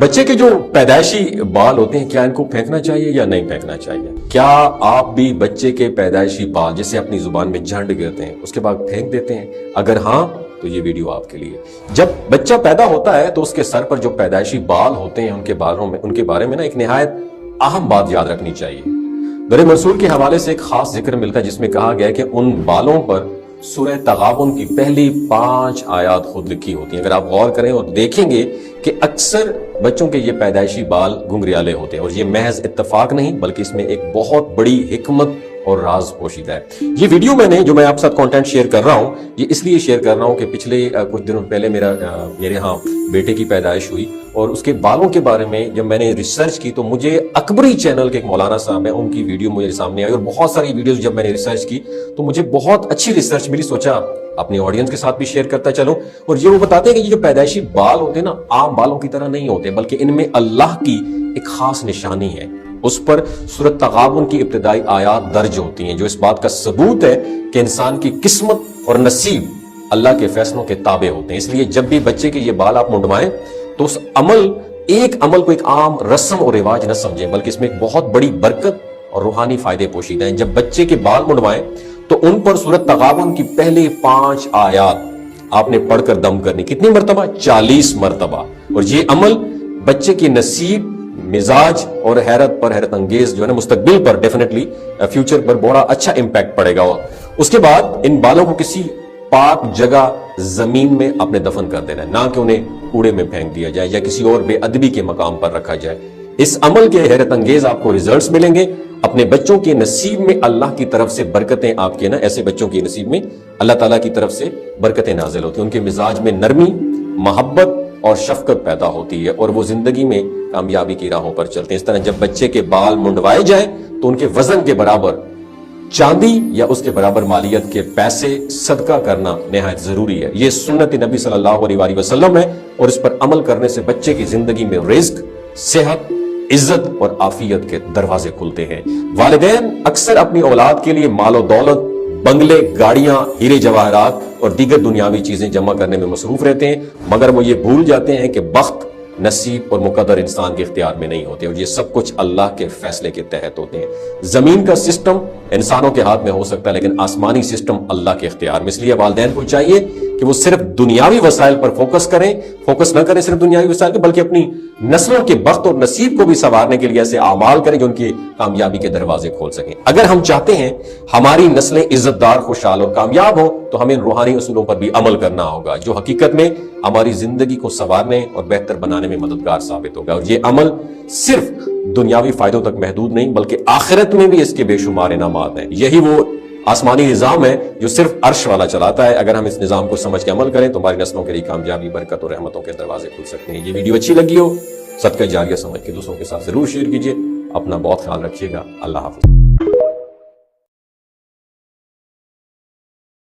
بچے کے جو پیدائشی بال ہوتے ہیں کیا ان کو پھینکنا چاہیے یا نہیں پھینکنا چاہیے؟ کیا آپ بھی بچے کے پیدائشی بال جسے اپنی زبان میں جھنڈ کہتے ہیں اس کے بعد پھینک دیتے ہیں؟ اگر ہاں تو یہ ویڈیو آپ کے لیے۔ جب بچہ پیدا ہوتا ہے تو اس کے سر پر جو پیدائشی بال ہوتے ہیں ان کے بارے میں ایک نہایت اہم بات یاد رکھنی چاہیے۔ در منصور کے حوالے سے ایک خاص ذکر ملتا ہے جس میں کہا گیا ہے کہ ان بالوں پر سورہ تغابن کی پہلی 5 آیات خود لکھی ہوتی ہیں۔ اگر آپ غور کریں اور دیکھیں گے کہ اکثر بچوں کے یہ پیدائشی بال گنگریالے ہوتے ہیں، اور یہ محض اتفاق نہیں بلکہ اس میں ایک بہت بڑی حکمت اور راز پوشیدہ ہے۔ یہ ویڈیو جو میں آپ ساتھ کانٹینٹ شیئر کر رہا ہوں، یہ اس لیے شیئر کر رہا ہوں کہ پچھلے کچھ دنوں پہلے میرے ہاں بیٹے کی پیدائش ہوئی، اور اس کے بالوں کے بارے میں جب میں نے ریسرچ کی تو مجھے اکبری چینل کے ایک مولانا صاحب ہیں، ان کی ویڈیو مجھے سامنے آئی، اور بہت ساری ویڈیوز جب میں نے ریسرچ کی تو مجھے بہت اچھی ریسرچ ملی، سوچا اپنے آڈینس کے ساتھ بھی شیئر کرتا چلوں۔ اور یہ وہ بتاتے ہیں کہ یہ جو پیدائشی بال ہوتے ہیں عام بالوں کی طرح نہیں ہوتے، بلکہ ان میں اللہ کی ایک خاص نشانی ہے۔ اس پر سورۃ تغابن کی ابتدائی آیات درج ہوتی ہیں جو اس بات کا ثبوت ہے کہ انسان کی قسمت اور نصیب اللہ کے فیصلوں کے تابع ہوتے ہیں۔ اس لیے جب بھی بچے کے یہ بال آپ منڈوائیں تو اس عمل کو ایک عام رسم اور رواج نہ سمجھیں، بلکہ اس میں ایک بہت بڑی برکت اور روحانی فائدے پوشیدہ ہیں۔ جب بچے کے بال منڈوائیں تو ان پر سورۃ تغابن کی پہلی 5 آیات آپ نے پڑھ کر دم کرنی۔ کتنی مرتبہ؟ 40 مرتبہ۔ اور یہ عمل بچے کے نصیب، مزاج اور حیرت انگیز مستقبل پر ڈیفینیٹلی فیوچر پر بڑا اچھا امپیکٹ پڑے گا۔ اس کے بعد ان بالوں کو کسی پاک جگہ زمین میں اپنے دفن کر دینا ہے، نہ کہ انہیں کوڑے میں پھینک دیا جائے یا کسی اور بے ادبی کے مقام پر رکھا جائے۔ اس عمل کے حیرت انگیز آپ کو ریزلٹس ملیں گے۔ اپنے بچوں کے نصیب میں اللہ کی طرف سے برکتیں آپ کے ایسے بچوں کے نصیب میں اللہ تعالیٰ کی طرف سے برکتیں نازل ہوتی ہیں، ان کے مزاج میں نرمی، محبت اور شفقت پیدا ہوتی ہے، اور وہ زندگی میں کامیابی کی راہوں پر چلتے ہیں۔ اس طرح جب بچے کے بال منڈوائے جائیں تو ان کے وزن کے برابر چاندی یا اس کے برابر مالیت کے پیسے صدقہ کرنا نہایت ضروری ہے۔ یہ سنت نبی صلی اللہ علیہ وآلہ وسلم ہے، اور اس پر عمل کرنے سے بچے کی زندگی میں رزق، صحت، عزت اور عافیت کے دروازے کھلتے ہیں۔ والدین اکثر اپنی اولاد کے لیے مال و دولت، بنگلے، گاڑیاں، ہیرے جواہرات اور دیگر دنیاوی چیزیں جمع کرنے میں مصروف رہتے ہیں، مگر وہ یہ بھول جاتے ہیں کہ بخت، نصیب اور مقدر انسان کے اختیار میں نہیں ہوتے، اور یہ سب کچھ اللہ کے فیصلے کے تحت ہوتے ہیں۔ زمین کا سسٹم انسانوں کے ہاتھ میں ہو سکتا ہے لیکن آسمانی سسٹم اللہ کے اختیار میں۔ اس لیے والدین کو چاہیے کہ وہ صرف دنیاوی وسائل پر فوکس نہ کریں صرف دنیاوی وسائل پر، بلکہ اپنی نسلوں کے بخت اور نصیب کو بھی سنوارنے کے لیے ایسے اعمال کریں جو ان کی کامیابی کے دروازے کھول سکیں۔ اگر ہم چاہتے ہیں ہماری نسلیں عزت دار، خوشحال اور کامیاب ہوں تو ہمیں روحانی اصولوں پر بھی عمل کرنا ہوگا جو حقیقت میں ہماری زندگی کو سنوارنے اور بہتر بنانے میں مددگار ثابت ہوگا۔ اور یہ عمل صرف دنیاوی فائدوں تک محدود نہیں بلکہ آخرت میں بھی اس کے بے شمار انعامات ہیں۔ یہی وہ آسمانی نظام ہے جو صرف عرش والا چلاتا ہے۔ اگر ہم اس نظام کو سمجھ کے عمل کریں تو ہماری نسلوں کے لیے کامیابی، برکت اور رحمتوں کے دروازے کھل سکتے ہیں۔ یہ ویڈیو اچھی لگی ہو صدقہ جاریہ سمجھ کے دوستوں کے ساتھ ضرور شیئر کیجیے۔ اپنا بہت خیال رکھیے گا۔ اللہ حافظ۔